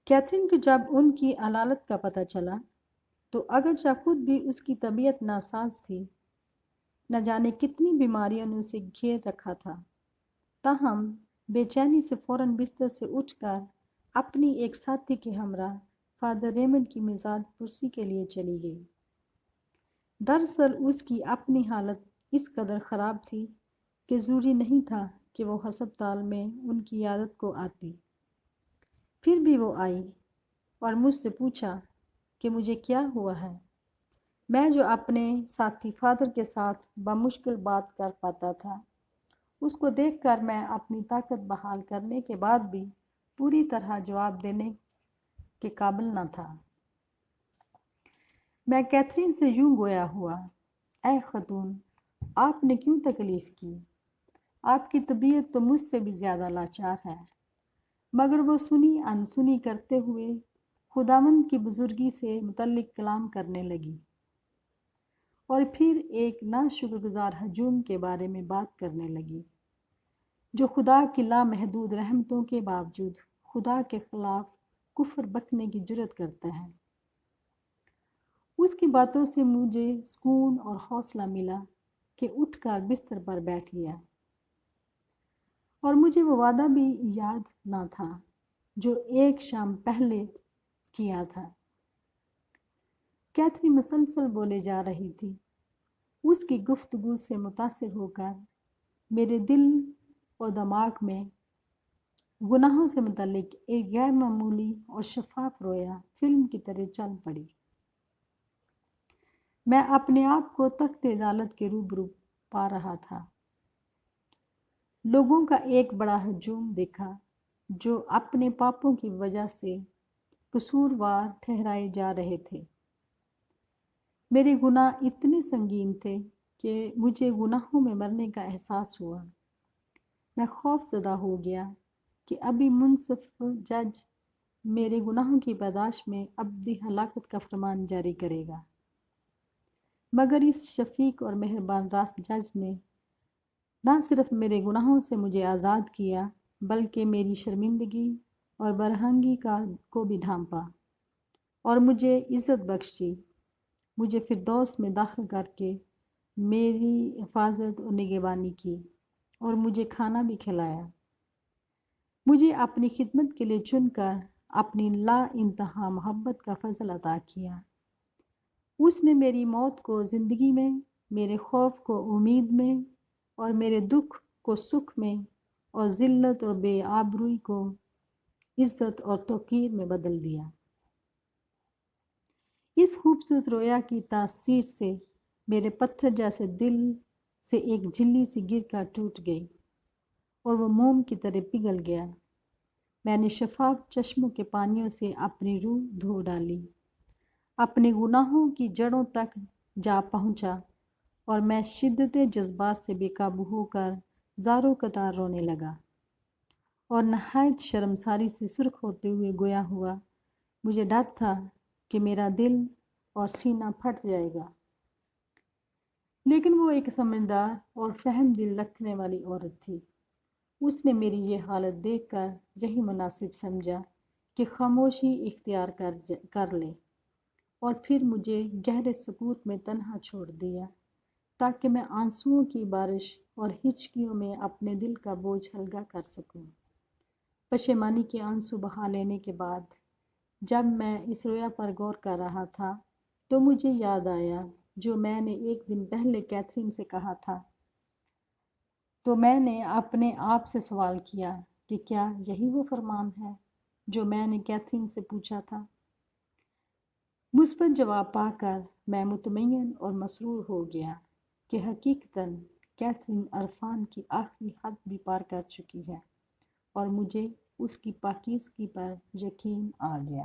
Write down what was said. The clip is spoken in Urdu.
کیتھرین کو جب ان کی علالت کا پتہ چلا تو اگرچہ خود بھی اس کی طبیعت ناساز تھی، نہ جانے کتنی بیماریوں نے اسے گھیر رکھا تھا، تاہم بے چینی سے فوراً بستر سے اٹھ کر اپنی ایک ساتھی کے ہمراہ فادر ریمنڈ کی مزاج پرسی کے لیے چلی گئی۔ دراصل اس کی اپنی حالت اس قدر خراب تھی کہ ضروری نہیں تھا کہ وہ ہسپتال میں ان کی عیادت کو آتی۔ پھر بھی وہ آئی اور مجھ سے پوچھا کہ مجھے کیا ہوا ہے۔ میں جو اپنے ساتھی فادر کے ساتھ بمشکل بات کر پاتا تھا، اس کو دیکھ کر میں اپنی طاقت بحال کرنے کے بعد بھی پوری طرح جواب دینے کے قابل نہ تھا۔ میں کیتھرین سے یوں گویا ہوا، اے خاتون، آپ نے کیوں تکلیف کی؟ آپ کی طبیعت تو مجھ سے بھی زیادہ لاچار ہے۔ مگر وہ سنی انسنی کرتے ہوئے خداوند کی بزرگی سے متعلق کلام کرنے لگی اور پھر ایک ناشکر گزار ہجوم کے بارے میں بات کرنے لگی جو خدا کی لامحدود رحمتوں کے باوجود خدا کے خلاف کفر بکنے کی جرات کرتا ہے۔ اس کی باتوں سے مجھے سکون اور حوصلہ ملا کہ اٹھ کر بستر پر بیٹھ گیا، اور مجھے وہ وعدہ بھی یاد نہ تھا جو ایک شام پہلے کیا تھا۔ کیتھرین مسلسل بولے جا رہی تھی۔ اس کی گفتگو سے متاثر ہو کر میرے دل اور دماغ میں گناہوں سے متعلق ایک غیر معمولی اور شفاف رویا فلم کی طرح چل پڑی۔ میں اپنے آپ کو تخت عدالت کے روبرو پا رہا تھا۔ لوگوں کا ایک بڑا ہجوم دیکھا جو اپنے پاپوں کی وجہ سے قصوروار ٹھہرائے جا رہے تھے۔ میرے گناہ اتنے سنگین تھے کہ مجھے گناہوں میں مرنے کا احساس ہوا۔ میں خوف زدہ ہو گیا کہ ابھی منصف جج میرے گناہوں کی پاداش میں ابدی ہلاکت کا فرمان جاری کرے گا۔ مگر اس شفیق اور مہربان راست جج نے نہ صرف میرے گناہوں سے مجھے آزاد کیا بلکہ میری شرمندگی اور برہنگی کو بھی ڈھانپا اور مجھے عزت بخشی، مجھے فردوس میں داخل کر کے میری حفاظت اور نگہبانی کی اور مجھے کھانا بھی کھلایا۔ مجھے اپنی خدمت کے لیے چن کر اپنی لا انتہا محبت کا فضل عطا کیا۔ اس نے میری موت کو زندگی میں، میرے خوف کو امید میں، اور میرے دکھ کو سکھ میں، اور ذلت اور بے آبروئی کو عزت اور توقیر میں بدل دیا۔ اس خوبصورت رویا کی تاثیر سے میرے پتھر جیسے دل سے ایک جھلی سی گر کر ٹوٹ گئی اور وہ موم کی طرح پگھل گیا۔ میں نے شفاف چشموں کے پانیوں سے اپنی روح دھو ڈالی، اپنے گناہوں کی جڑوں تک جا پہنچا، اور میں شدت جذبات سے بے قابو ہو کر زاروں قطار رونے لگا اور نہایت شرمساری سے سرخ ہوتے ہوئے گویا ہوا، مجھے ڈر تھا کہ میرا دل اور سینہ پھٹ جائے گا۔ لیکن وہ ایک سمجھدار اور فہم دل رکھنے والی عورت تھی۔ اس نے میری یہ حالت دیکھ کر یہی مناسب سمجھا کہ خاموشی اختیار کر لے، اور پھر مجھے گہرے سکوت میں تنہا چھوڑ دیا تاکہ میں آنسوؤں کی بارش اور ہچکیوں میں اپنے دل کا بوجھ ہلکا کر سکوں۔ پشیمانی کے آنسو بہا لینے کے بعد جب میں اس رویا پر غور کر رہا تھا تو مجھے یاد آیا جو میں نے ایک دن پہلے کیتھرین سے کہا تھا۔ تو میں نے اپنے آپ سے سوال کیا کہ کیا یہی وہ فرمان ہے جو میں نے کیتھرین سے پوچھا تھا؟ مثبت جواب پا کر میں مطمئن اور مسرور ہو گیا کہ حقیقتاً کیتھرین عرفان کی آخری حد بھی پار کر چکی ہے، اور مجھے اس کی پاکیزگی پر یقین آ گیا۔